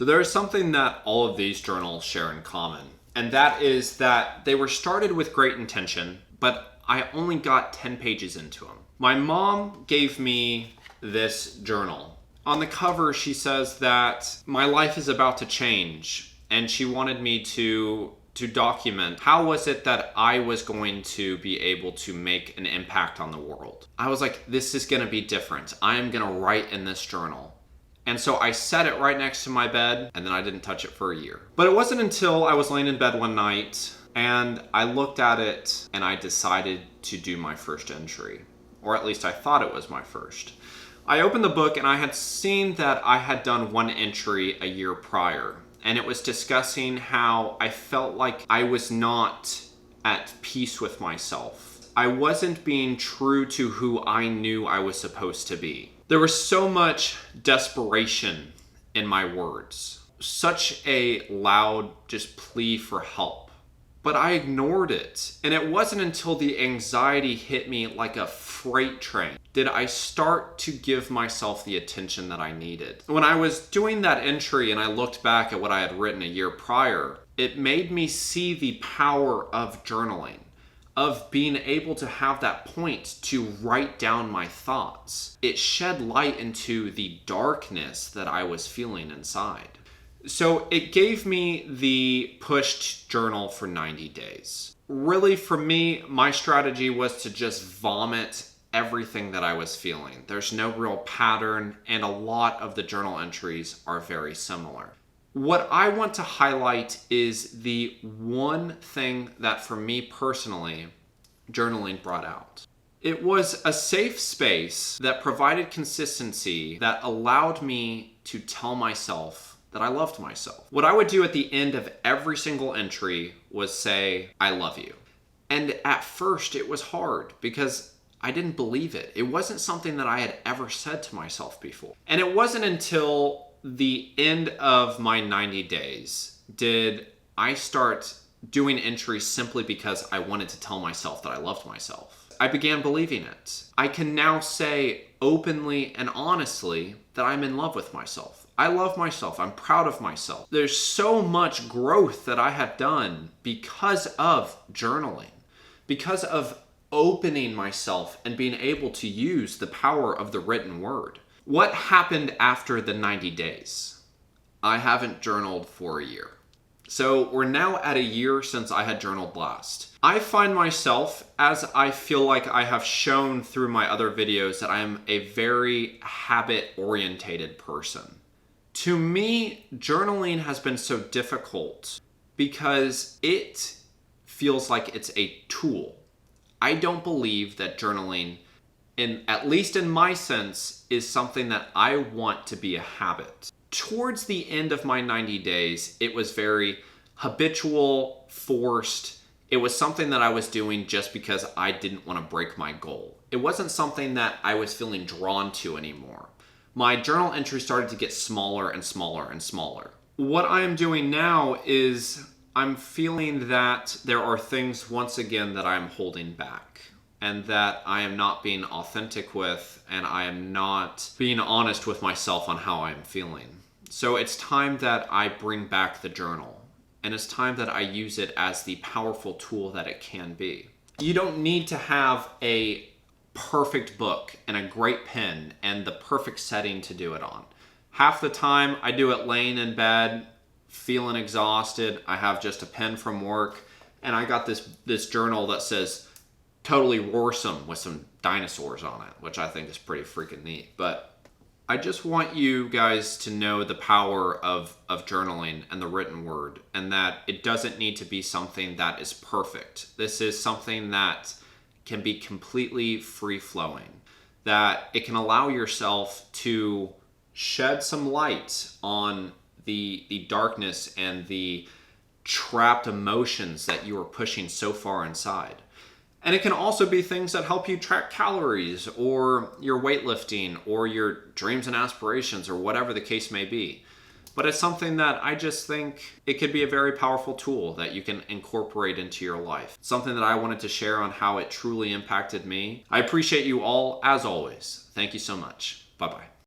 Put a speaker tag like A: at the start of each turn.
A: So there is something that all of these journals share in common, and that is that they were started with great intention, but I only got 10 pages into them. My mom gave me this journal. On the cover, she says that my life is about to change, and she wanted me to document how was it that I was going to be able to make an impact on the world. I was like, this is going to be different. I am going to write in this journal. And so I set it right next to my bed, and then I didn't touch it for a year. But it wasn't until I was laying in bed one night and I looked at it and I decided to do my first entry, or at least I thought it was my first. I opened the book and I had seen that I had done one entry a year prior, and it was discussing how I felt like I was not at peace with myself. I wasn't being true to who I knew I was supposed to be. There was so much desperation in my words, such a loud just plea for help. But I ignored it. And it wasn't until the anxiety hit me like a freight train did I start to give myself the attention that I needed. When I was doing that entry and I looked back at what I had written a year prior, it made me see the power of journaling, of being able to have that point to write down my thoughts. It shed light into the darkness that I was feeling inside. So it gave me the push to journal for 90 days. Really, for me, my strategy was to just vomit everything that I was feeling. There's no real pattern, and a lot of the journal entries are very similar. What I want to highlight is the one thing that for me personally, journaling brought out. It was a safe space that provided consistency that allowed me to tell myself that I loved myself. What I would do at the end of every single entry was say, I love you. And at first it was hard because I didn't believe it. It wasn't something that I had ever said to myself before. And it wasn't until the end of my 90 days did I start doing entries simply because I wanted to tell myself that I loved myself. I began believing it. I can now say openly and honestly that I'm in love with myself. I love myself. I'm proud of myself. There's so much growth that I have done because of journaling, because of opening myself and being able to use the power of the written word. What happened after the 90 days? I haven't journaled for a year. So we're now at a year since I had journaled last. I find myself, as I feel like I have shown through my other videos, that I am a very habit-orientated person. To me, journaling has been so difficult because it feels like it's a tool. I don't believe that journaling, at least in my sense, is something that I want to be a habit. Towards the end of my 90 days, it was very habitual, forced. It was something that I was doing just because I didn't want to break my goal. It wasn't something that I was feeling drawn to anymore. My journal entries started to get smaller and smaller and smaller. What I am doing now is I'm feeling that there are things once again that I'm holding back and that I am not being authentic with, and I am not being honest with myself on how I'm feeling. So it's time that I bring back the journal, and it's time that I use it as the powerful tool that it can be. You don't need to have a perfect book and a great pen and the perfect setting to do it on. Half the time I do it laying in bed, feeling exhausted. I have just a pen from work, and I got this journal that says totally roarsome with some dinosaurs on it, which I think is pretty freaking neat. But I just want you guys to know the power of journaling and the written word, and that it doesn't need to be something that is perfect. This is something that can be completely free-flowing, that it can allow yourself to shed some light on the darkness and the trapped emotions that you are pushing so far inside. And it can also be things that help you track calories or your weightlifting or your dreams and aspirations or whatever the case may be. But it's something that I just think it could be a very powerful tool that you can incorporate into your life. Something that I wanted to share on how it truly impacted me. I appreciate you all, as always. Thank you so much. Bye-bye.